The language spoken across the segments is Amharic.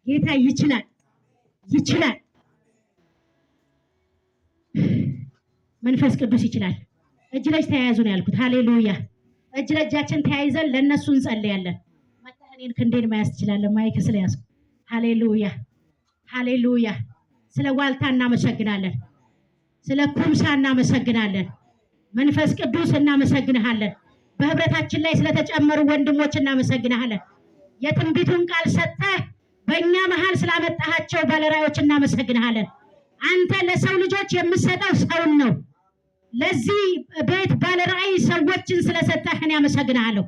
ጌታ ይችላል ይችላል። መንፈስ ቅዱስ ይችላል። እጅ ለእጅ ተያያዙ ነው ያልኩት። ሃሌሉያ። እጅ ለእጃችን ተያይዘን ለነሱ እንጸልያለን። መተህ እኔን ክንዴን መያዝ ትችላለህ። ማይክ ስለያዝኩ። ሃሌሉያ ሃሌሉያ። ስለ ዋልታ እናመሰግናለን። ስለ ኩምሳ እናመሰግናለን። መንፈስ ቅዱስ እናመሰግንሃለን። በህብረታችን ላይ ስለተጨመሩ ወንድሞች እናመሰግንሃለን። የትንቢቱን ቃል ሰጥተህ በእኛ መሃል ስላመጣሃቸው ባለራዮች እናመሰግንሃለን። አንተ ለሰው ልጆች የምትሰጠው ሰውን ነው። ለዚህ ቤት ባለራይ ሰዎችን ስለሰጠህ እኔ አመሰግንሃለሁ።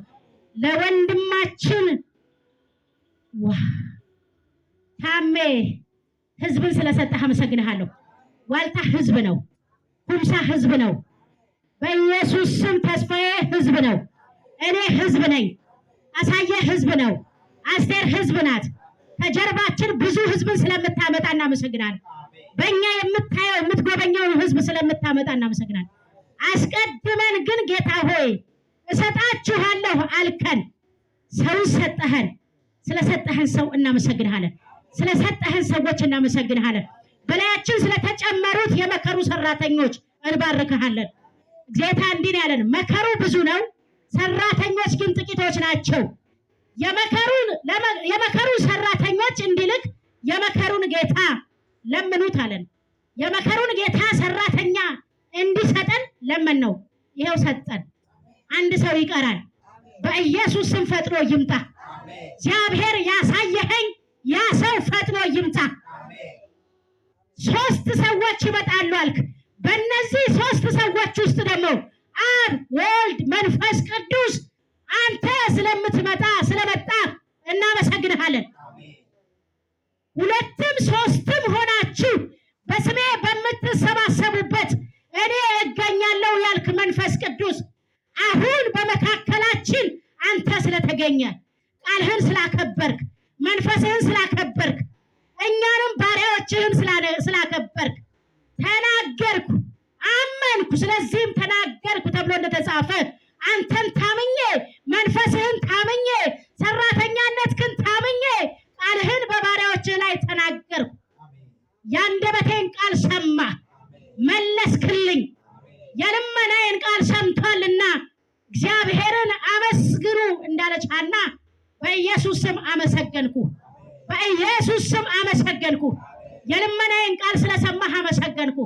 ለወንድማችን ታሜ ህዝብን ስለሰጠህ አመሰግንሃለሁ። ዋልታ ህዝብ ነው። ኩምሳ ህዝብ ነው። በኢየሱስ ስም ተስፋዬ ህዝብ ነው። እኔ ህዝብ ነኝ። አሳየ ህዝብ ነው። አስቴር ህዝብ ናት። ከጀርባችን ብዙ ህዝብን ስለምታመጣ እናመሰግናለን። በእኛ የምታየው የምትጎበኘው ህዝብ ስለምታመጣ እናመሰግናለን። አስቀድመን ግን ጌታ ሆይ እሰጣችኋለሁ አልከን። ሰው ሰጠህን። ስለሰጠህን ሰው እናመሰግንሃለን። ስለሰጠህን ሰዎች እናመሰግንሃለን። በላያችን ስለተጨመሩት የመከሩ ሰራተኞች እንባርክሃለን። ጌታ እንዲህ ያለን መከሩ ብዙ ነው፣ ሰራተኞች ግን ጥቂቶች ናቸው። የመከሩ ሰራተኞች እንዲልክ የመከሩን ጌታ ለምኑት አለን። የመከሩን ጌታ ሰራተኛ እንዲሰጠን ለምን ነው። ይሄው ሰጠን። አንድ ሰው ይቀራል። በኢየሱስ ስም ፈጥኖ ይምጣ። እግዚአብሔር ያሳየኸኝ ያ ሰው ፈጥኖ ይምጣ። 3 ሰዎች ይመጣሉ አልክ። በእነዚህ 3 ሰዎች ውስጥ ደግሞ አብ፣ ወልድ፣ መንፈስ ቅዱስ አንተ ስለመጣ እናመሰግንሃለን። 2ም 3ም ሆናችሁ በስሜ በምትሰባሰቡበት እኔ እገኛለሁ ያልክ መንፈስ ቅዱስ አሁን በመካከላችን አንተ ስለተገኘ ቃልህን ስላከበርክ መንፈስህን ስላከበርክ እኛንም ባሪያዎችህን ስላከበርክ ተናገርኩ፣ አመንኩ፣ ስለዚህም ተናገርኩ ተብሎ እንደተጻፈ አንተን ታምኜ መንፈስህን ታምኜ ሰራተኛነትህን ታምኜ ቃልህን በባሪያዎችህ ላይ ተናገርኩ። የአንደበቴን ቃል ሰማ፣ መለስክልኝ። የልመናዬን ቃል ሰምቷልና እግዚአብሔርን አመስግኑ እንዳለች ሐና በኢየሱስ ስም አመሰገንኩ። በኢየሱስ ስም አመሰገንኩ። የልመናዬን ቃል ስለሰማህ አመሰገንኩ።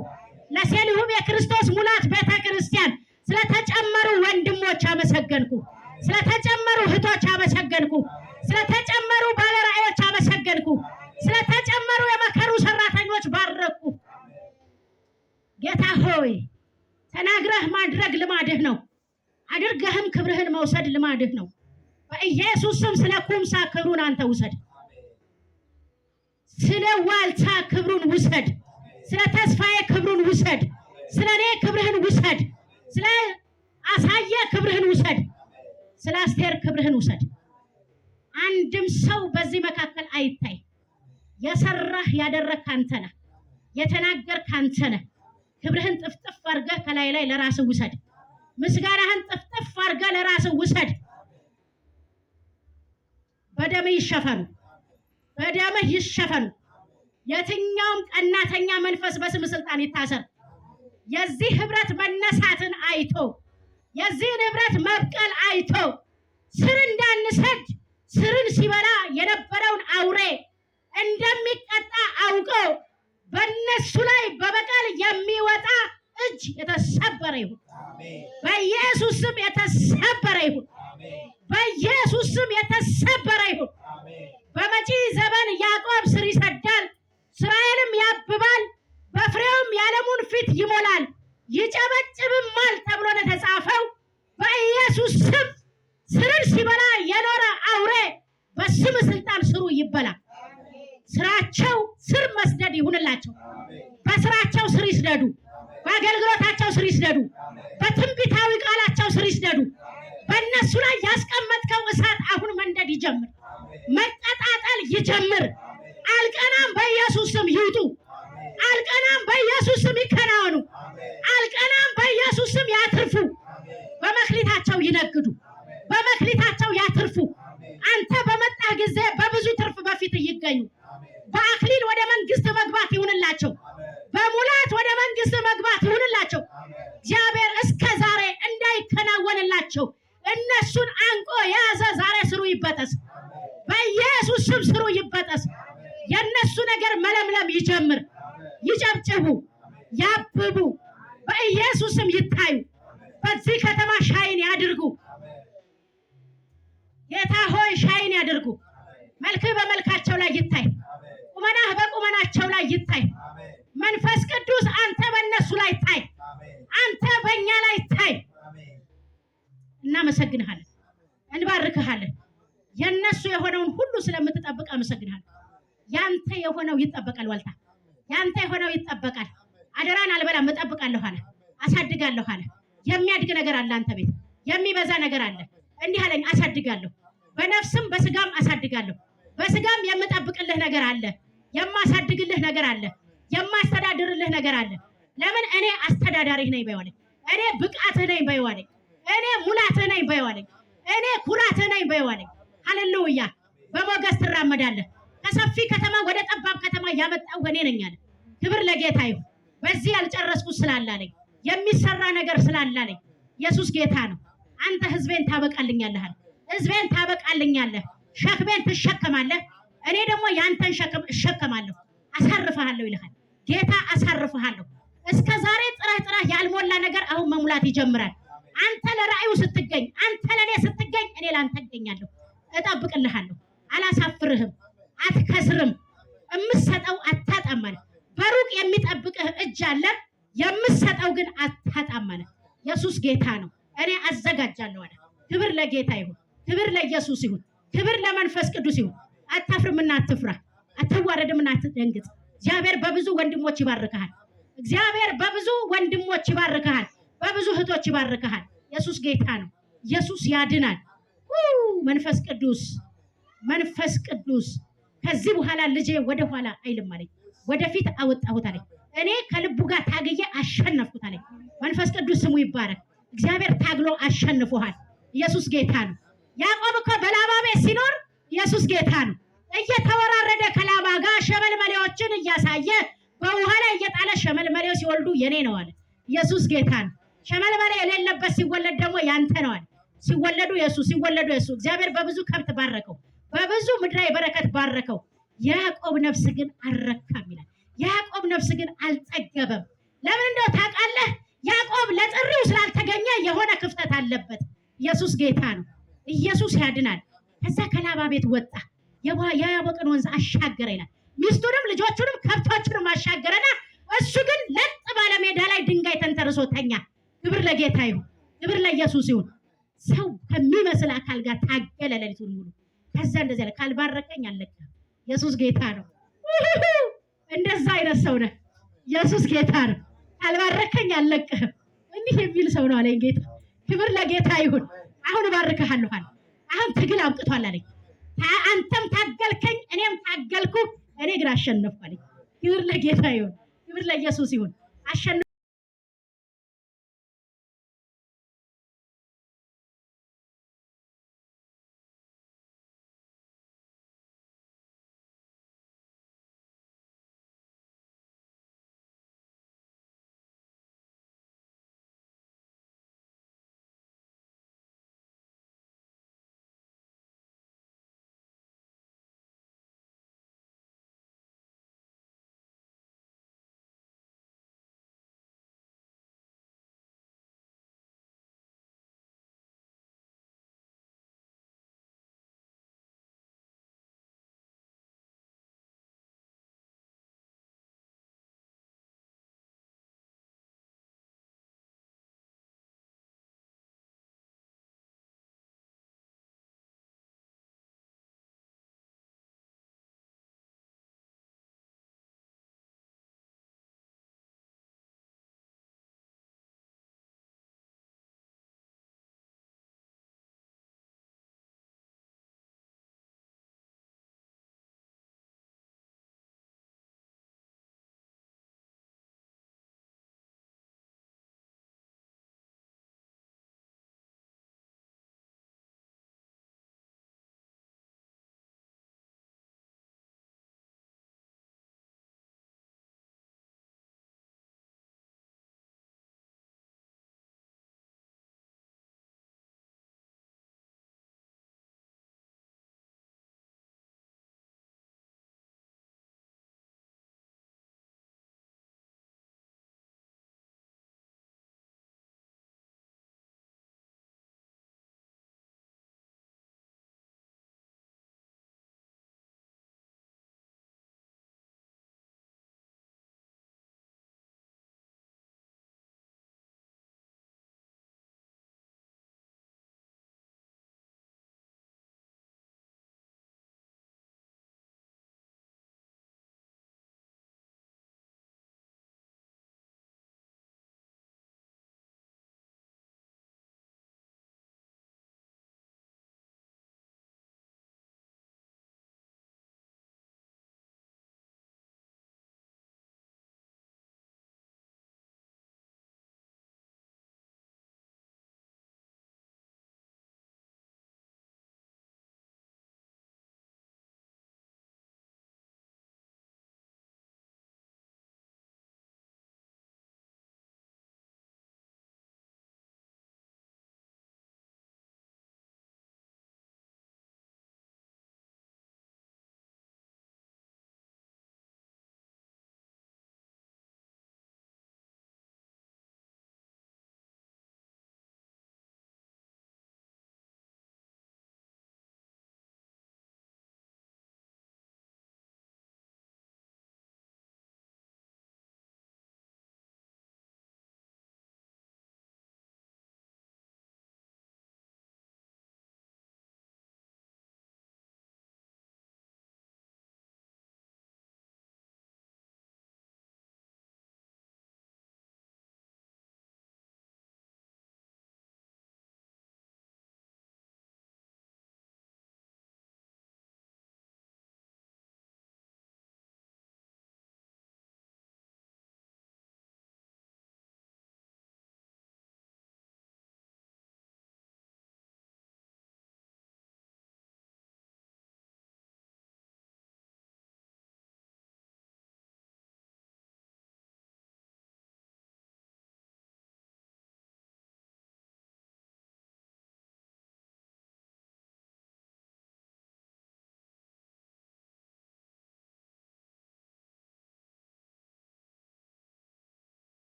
ለሴሊሁም የክርስቶስ ሙላት ቤተ ክርስቲያን ስለተጨመሩ ወንድሞች አመሰገንኩ። ስለተጨመሩ እህቶች አመሰገንኩ። ስለተጨመሩ ባለራእዮች አመሰገንኩ። ስለተጨመሩ የመከሩ ሰራተኞች ባረኩ። ጌታ ሆይ ተናግረህ ማድረግ ልማድህ ነው። አድርገህም ክብርህን መውሰድ ልማድህ ነው። በኢየሱስ ስም ስለ ኩምሳ ክብሩን አንተ ውሰድ። ስለ ዋልታ ክብሩን ውሰድ። ስለ ተስፋዬ ክብሩን ውሰድ። ስለ እኔ ክብርህን ውሰድ። ስለ አሳየ ክብርህን ውሰድ። ስለ አስቴር ክብርህን ውሰድ። አንድም ሰው በዚህ መካከል አይታይ። የሰራህ ያደረግህ አንተ ነህ። የተናገርክ አንተ ነህ። ክብርህን ጥፍጥፍ አድርገህ ከላይ ላይ ለራስህ ውሰድ። ምስጋናህን ጥፍጥፍ አድርገህ ለራስህ ውሰድ። በደምህ ይሸፈኑ፣ በደምህ ይሸፈኑ። የትኛውም ቀናተኛ መንፈስ በስም ስልጣን ይታሰር። የዚህ ህብረት መነሳትን አይቶ የዚህን ህብረት መብቀል አይቶ ስር እንዳንሰድ ስርን ሲበላ የነበረውን አውሬ እንደሚቀጣ አውቆ በእነሱ ላይ በበቀል የሚወጣ እጅ የተሰበረ ይሁን። በኢየሱስ ስም የተሰበረ ይሁን። በኢየሱስ ስም የተሰበረ ይሁን። በመጪ ዘመን ያዕቆብ ስር ይሰዳል፣ እስራኤልም ያብባል፣ በፍሬውም የዓለሙን ፊት ይሞላል፣ ይጨበጭብማል ተብሎ እንደተጻፈው በኢየሱስ ስም ስርን ሲበላ የኖረ አውሬ በስም ስልጣን ስሩ ይበላ። ስራቸው ስር መስደድ ይሁንላቸው። በስራቸው ስር ይስደዱ። በአገልግሎታቸው ስር ይስደዱ። በትንቢታዊ ቃላቸው ስር ይስደዱ። በእነሱ ላይ ያስቀመጥከው እሳት አሁን መንደድ ይጀምር፣ መቀጣጠል ይጀምር። አልቀናም በኢየሱስ ስም ይውጡ። አልቀናም በኢየሱስ ስም ይከናወኑ። አልቀናም በኢየሱስ ስም ያትርፉ። በመክሊታቸው ይነግዱ፣ በመክሊታቸው ያትርፉ። አንተ በመጣህ ጊዜ በብዙ ትርፍ በፊት ይገኙ። በአክሊል ወደ መንግስት መግባት ይሁንላቸው። በሙላት ወደ መንግስት መግባት ይሁንላቸው። እግዚአብሔር እስከ ዛሬ እንዳይከናወንላቸው እነሱን አንቆ የያዘ ዛሬ ስሩ ይበጠስ። በኢየሱስ ስም ስሩ ይበጠስ። የነሱ ነገር መለምለም ይጀምር። ይጨብጭቡ፣ ያብቡ፣ በኢየሱስ ስም ይታዩ። በዚህ ከተማ ሻይን ያድርጉ። ጌታ ሆይ ሻይን ያድርጉ። መልክህ በመልካቸው ላይ ይታይ። ቁመናህ በቁመናቸው ላይ ይታይ። መንፈስ ቅዱስ አንተ በእነሱ ላይ ታይ። አንተ በእኛ ላይ ታይ። እናመሰግንሃለን፣ እንባርክሃለን። የነሱ የሆነውን ሁሉ ስለምትጠብቅ አመሰግንሃለሁ። ያንተ የሆነው ይጠበቃል። ዋልታ ያንተ የሆነው ይጠበቃል። አደራን አልበላም እጠብቃለሁ አለ፣ አሳድጋለሁ አለ። የሚያድግ ነገር አለ አንተ ቤት፣ የሚበዛ ነገር አለ። እንዲህ አለኝ፣ አሳድጋለሁ፣ በነፍስም በስጋም አሳድጋለሁ። በስጋም የምጠብቅልህ ነገር አለ፣ የማሳድግልህ ነገር አለ፣ የማስተዳድርልህ ነገር አለ። ለምን? እኔ አስተዳዳሪህ ነኝ በይዋለኝ፣ እኔ ብቃትህ ነኝ በይዋለኝ፣ እኔ ሙላትህ ነኝ በይዋለኝ፣ እኔ ኩራትህ ነኝ በይዋለኝ። ሃሌሉያ! በሞገስ ትራመዳለህ። ከሰፊ ከተማ ወደ ጠባብ ከተማ ያመጣው እኔ ነኝ አለ። ክብር ለጌታ ይሁን። በዚህ ያልጨረስኩት ስላላለኝ የሚሰራ ነገር ስላላለኝ ኢየሱስ ጌታ ነው። አንተ ህዝቤን ታበቃልኛለህ፣ ህዝቤን ታበቃልኛለህ፣ ሸክሜን ትሸከማለህ፣ እኔ ደግሞ ያንተን ሸክም እሸከማለሁ፣ አሳርፈሃለሁ ይልሃል ጌታ። አሳርፈሃለሁ። እስከ ዛሬ ጥረህ ያልሞላ ነገር አሁን መሙላት ይጀምራል። አንተ ለራእዩ ስትገኝ፣ አንተ ለኔ ስትገኝ፣ እኔ ላንተ እገኛለሁ። እጠብቅልሃለሁ፣ አላሳፍርህም፣ አትከስርም። የምሰጠው አታጣም ማለት በሩቅ የሚጠብቅህ እጅ አለ፣ የምሰጠው ግን አታጣም ማለት ኢየሱስ ጌታ ነው። እኔ አዘጋጃለሁ አለ። ክብር ለጌታ ይሁን፣ ክብር ለኢየሱስ ይሁን፣ ክብር ለመንፈስ ቅዱስ ይሁን። አታፍርምና አትፍራ፣ አትዋረድምና አትደንግጥ። እግዚአብሔር በብዙ ወንድሞች ይባርክሃል። እግዚአብሔር በብዙ ወንድሞች ይባርክሃል፣ በብዙ እህቶች ይባርክሃል። ኢየሱስ ጌታ ነው። ኢየሱስ ያድናል። መንፈስ ቅዱስ መንፈስ ቅዱስ ከዚህ በኋላ ልጄ ወደ ኋላ አይልም አለኝ፣ ወደፊት አወጣሁት አለኝ። እኔ ከልቡ ጋር ታግዬ አሸነፍኩት አለኝ። መንፈስ ቅዱስ ስሙ ይባረክ። እግዚአብሔር ታግሎ አሸንፎሃል። ኢየሱስ ጌታ ነው። ያዕቆብ እኮ በላባ ቤት ሲኖር ኢየሱስ ጌታ ነው። እየተወራረደ ከላባ ጋር ሸመልመሌዎችን እያሳየ በውሃ ላይ እየጣለ ሸመልመሌው ሲወልዱ የኔ ነው አለ። ኢየሱስ ጌታ ነው። ሸመልመሌ የሌለበት ሲወለድ ደግሞ ያንተ ነው አለ። ሲወለዱ የሱ ሲወለዱ የሱ። እግዚአብሔር በብዙ ከብት ባረከው፣ በብዙ ምድራዊ በረከት ባረከው። ያዕቆብ ነፍስ ግን አልረካም ይላል። ያዕቆብ ነፍስ ግን አልጠገበም። ለምን እንደው ታውቃለህ? ያዕቆብ ለጥሪው ስላልተገኘ የሆነ ክፍተት አለበት። ኢየሱስ ጌታ ነው። ኢየሱስ ያድናል። ከዛ ከላባ ቤት ወጣ፣ የያቦቅን ወንዝ አሻገረ ይላል። ሚስቱንም ልጆቹንም ከብቶቹንም አሻገረና እሱ ግን ለጥ ባለ ሜዳ ላይ ድንጋይ ተንተርሶ ተኛ። ክብር ለጌታ ይሁን፣ ክብር ለኢየሱስ ይሁን። ሰው ከሚመስል አካል ጋር ታገለ ሌሊቱን ሙሉ። ከዛ እንደዚህ ያለ ካልባረከኝ አለቅህም። ኢየሱስ ጌታ ነው። እንደዛ አይነት ሰው ነህ። ኢየሱስ ጌታ ነው። ካልባረከኝ አለቅህም። እንዲህ የሚል ሰው ነው አለኝ ጌታ። ክብር ለጌታ ይሁን። አሁን እባርክሃለሁ አለ። አሁን ትግል አብቅቷል አለኝ። አንተም ታገልከኝ፣ እኔም ታገልኩ፣ እኔ ግን አሸነፍኩ አለኝ። ክብር ለጌታ ይሁን፣ ክብር ለኢየሱስ ይሁን። አሸነፍ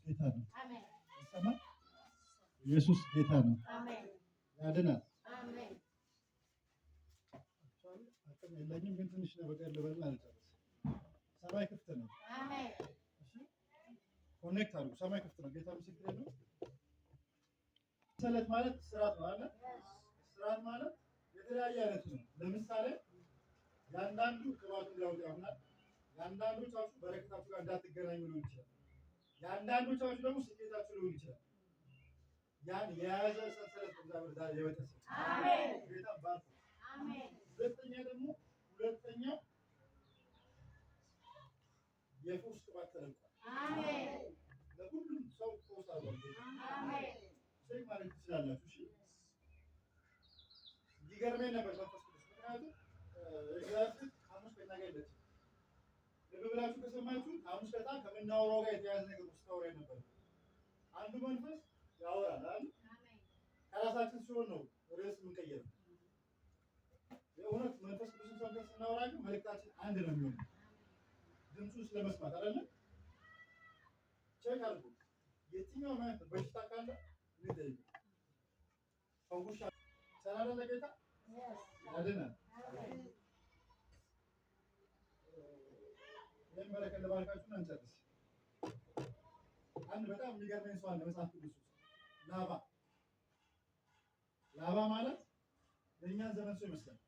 ጌታ ነው። ይሰማል። ኢየሱስ ጌታ ነው። ያድናል። አቅም የለኝም ግን ትንሽ ነገር ልበል አልጨርስ። ሰማይ ክፍት ነው። ኮኔክት አድርጉ። ሰማይ ክፍት ነው። ጌታ ምስክሬ ነው። ሰንሰለት ማለት ስራት ነው አለ። ስራት ማለት የተለያየ አይነት ነው። ለምሳሌ ያንዳንዱ ቅባቱን ሊያወጣ ይሆናል። ያንዳንዶቻችሁ በረከታችሁ ጋር እንዳትገናኙ ሊሆን ይችላል። የአንዳንዶቻችሁ ደግሞ ስኬታችሁ ሊሆን ይችላል። ያን የያዘ ሰንሰለት እግዚአብሔር ዛሬ የበጠሰ አሜን። ጌታ ባርኩ። አሜን። ሁለተኛው የፈውስ ቅባት ተለቋል። አሜን። ለሁሉም ሰው ፈውስ አለው። አሜን። ሰይ ማለት ትችላላችሁ። እሺ ይገርመኝ ነበር መንፈስ ቅዱስ ምክንያቱም እግዚአብሔር ሐሙስ ቀን ነገለች ልብ ብላችሁ ከሰማችሁ ሐሙስ ቀን ከምናወራው ጋር የተያያዘ ነገር ውስጥ ታወራ ነበር። አንዱ መንፈስ ያወራል አይደል? ከራሳችን ሲሆን ነው ርዕስ የምንቀይረው። የእውነት መንፈስ ቅዱስን ሰምተን ስናወራ ግን መልእክታችን አንድ ነው የሚሆነው ድምፁን ስለመስማት አይደለ? ቼክ አድርጉ። የትኛው ማለት በሽታ ካለ ንገይ ፈውሻ ሰላም ለጌታ ያድናል። በረከት ለባርካችሁ አንጨርስ። አንድ በጣም የሚገርመኝ ሰው አለ መጽሐፍ ቅዱስ ውስጥ ላባ ማለት ለእኛን ዘመን ሰው ይመስላል።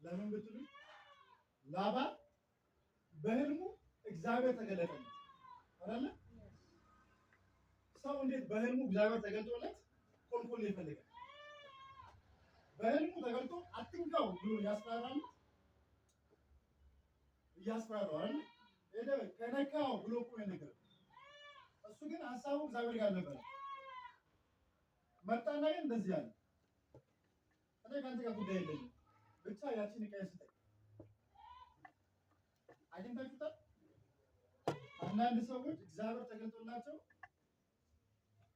ለምን ብትሉ ላባ በህልሙ እግዚአብሔር ተገለጠለት አይደለ? ሰው እንዴት በህልሙ እግዚአብሔር ተገልጦለት ኮልኮል ይፈልጋል? በህልሙ ተገልጦ አትንካው ብሎ ያስፈራራል። እያስፈራራው አይደል? ከነካው ብሎ እኮ የነገረው እሱ ግን ሀሳቡ እግዚአብሔር ጋር ነበር። መጣና ግን እንደዚህ ያለ እኔ ከአንተ ጋር ጉዳይ የለኝም ብቻ ያቺን ዕቃ ስጠኝ። አግኝታችሁታል? አንዳንድ ሰዎች እግዚአብሔር ተገልጦላቸው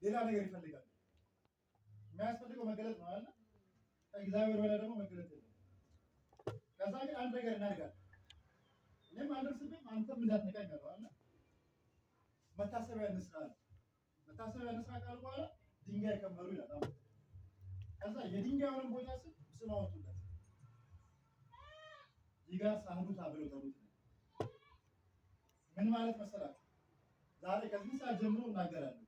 ሌላ ነገር ይፈልጋሉ። የሚያስፈልገው መገለጥ ነው አይደል? ከእግዚአብሔር በላይ ደግሞ መገለጥ የለም። ከዛ ግን አንድ ነገር እናድርጋለን። እኔም አልደርስብህም አንተም እንዳትነካኝ አለው አይደል? መታሰቢያ እንስራ አለ። መታሰቢያ እንስራ ካለ በኋላ ድንጋይ ከመሩ ይላል። አሁን ከዛ የድንጋዩን ቦታ ስም አወጡለት። ይጋር ሳህዱታ ብለው ጠሩት። ምን ማለት መሰላችሁ? ዛሬ ከዚህ ሰዓት ጀምሮ እናገራለሁ።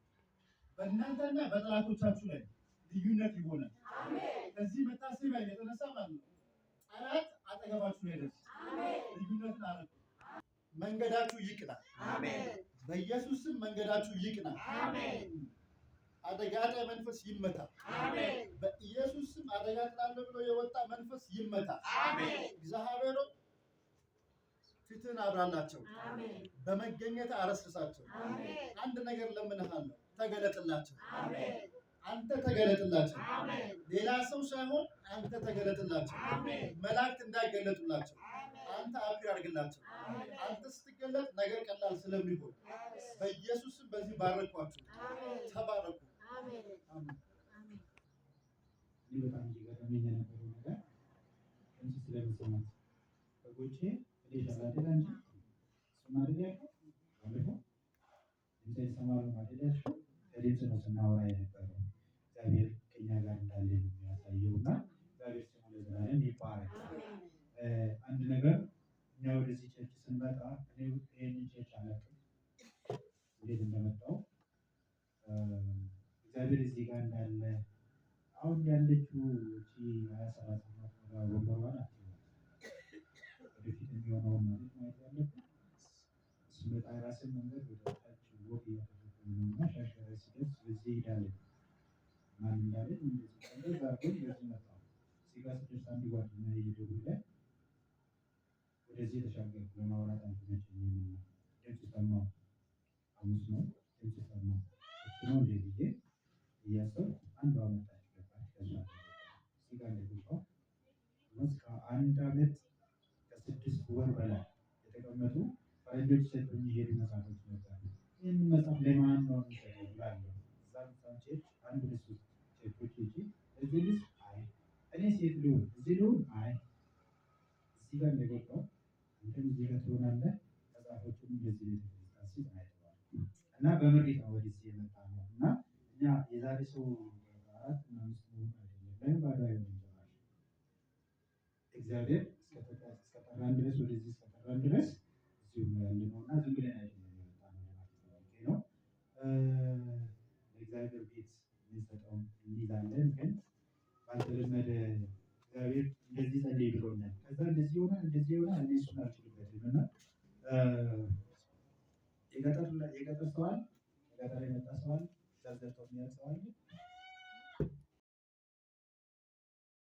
በእናንተና በጠላቶቻችሁ ላይ ልዩነት ይሆናል። አሜን። ከዚህ መታሰቢያ የተነሳ ማለት ነው ጠላት አጠገባችሁ ላይ ደርስ። አሜን። ልዩነትን አረቁ። መንገዳችሁ ይቅና። አሜን። በኢየሱስ ስም መንገዳችሁ ይቅና። አሜን። አደጋ ጣይ መንፈስ ይመታ። አሜን። በኢየሱስ ስም አደጋ ጣለ ብሎ የወጣ መንፈስ ይመታ። አሜን። እግዚአብሔር ፊትን አብራላቸው። አሜን። በመገኘት አረስርሳቸው። አሜን። አንድ ነገር ለምንሃለሁ ተገለጥላቸው። አሜን። አንተ ተገለጥላቸው። አሜን። ሌላ ሰው ሳይሆን አንተ ተገለጥላቸው። አሜን። መላእክት እንዳይገለጡላቸው አንተ አፒር አድርግላቸው። አንተ ስትገለጥ ነገር ቀላል ስለሚሆን በኢየሱስ ስም በዚህ ባረኳችሁ። ተባረኩ። አሜን። አሜን። በጣም እየገረመኝ የነበረው ነገር እንጂ ስለምሰማት በጎቼ ለሻላደላ እንጂ ስማደላችሁ ባለፈው እንደ ሰማሩ ማደላችሁ ለሌት ነው ስናወራ የነበረው እግዚአብሔር ከኛ ጋር እንዳለ ነው የሚያሳየውና እግዚአብሔር ስሙ ለዘላለም ይባረክ። አንድ ነገር እኛ ወደዚህ ቸርች ስንመጣ እኔ ይሄንን ቸርች አላውቅም እንዴት እንደመጣው እግዚአብሔር እዚህ ጋር እንዳለ አሁን ያለችው እቺ 27 ወንበሯን አትይም። ወደፊት የሚሆነውን ማለት ማየት ያለብን ስመጣ የራስን መንገድ ወደ ታች ወቅ እያደረግን ነው እና ሻሸራ ሲደርስ በዚህ ሄዳለን ማን እንዳለን እንደዚህ እንደዛ ግን በዚህ መጣሁ እዚህ ጋር ስደርስ አንድ ጓደኛ እየደወለ ወደዚህ ተሻገርኩ ለማውራት አልተመቸኝም እና ድምፅ ሰማሁ። ሐሙስ ነው ድምፅ ሰማሁ እሱ ነው እንደ ጊዜ እያሰብኩ አንዷ መጣች ገባች። ከዛ እዚህ ጋር እንደገባሁ እስከ 1 ዓመት ከ6 ወር በላይ የተቀመጡ ፈረንጆች ሰጡኝ የሄዱ መጽሐፎች ነበሩ። ይህን መጽሐፍ ለማን ነው የሚሰጠው ብላለሁ። እዛ ቸርች አንድ ሁለት ቸርቾች ሄጄ እዚህ ልጅ አይ እኔ ሴት ልሁን እዚህ ልሁን አይ እዚህ ጋር እንደገባሁ አንተም እዚህ ጋር ትሆናለህ መጽሐፎቹን እንደዚህ ቤተክርስቲያን ሲል አይተዋል። እና በምሪት ነው ወደዚህ የመጣ ነው እና እኛ የዛሬ ሰው 4 እና 5 መሆን አይደለም ለምን ባዶ አይሆንም ይችላል እግዚአብሔር እስከጠራን ድረስ ወደዚህ እስከጠራን ድረስ እዚሁ ነው ያለነው እና ዝም ብለን አይደለም የመጣ ነው ማለት ነው። ለእግዚአብሔር ቤት የምንሰጠውን እንይዛለን ግን ባልተለመደ እግዚአብሔር እንደዚህ ጸልይ ብሎናል። ከዛ እንደዚህ ይሆናል እኔ እሱን አልችልበትም እና የገጠር ሰዋል ከገጠር የመጣ ሰዋል ዘርዘርቶ የሚያውቅ ሰዋል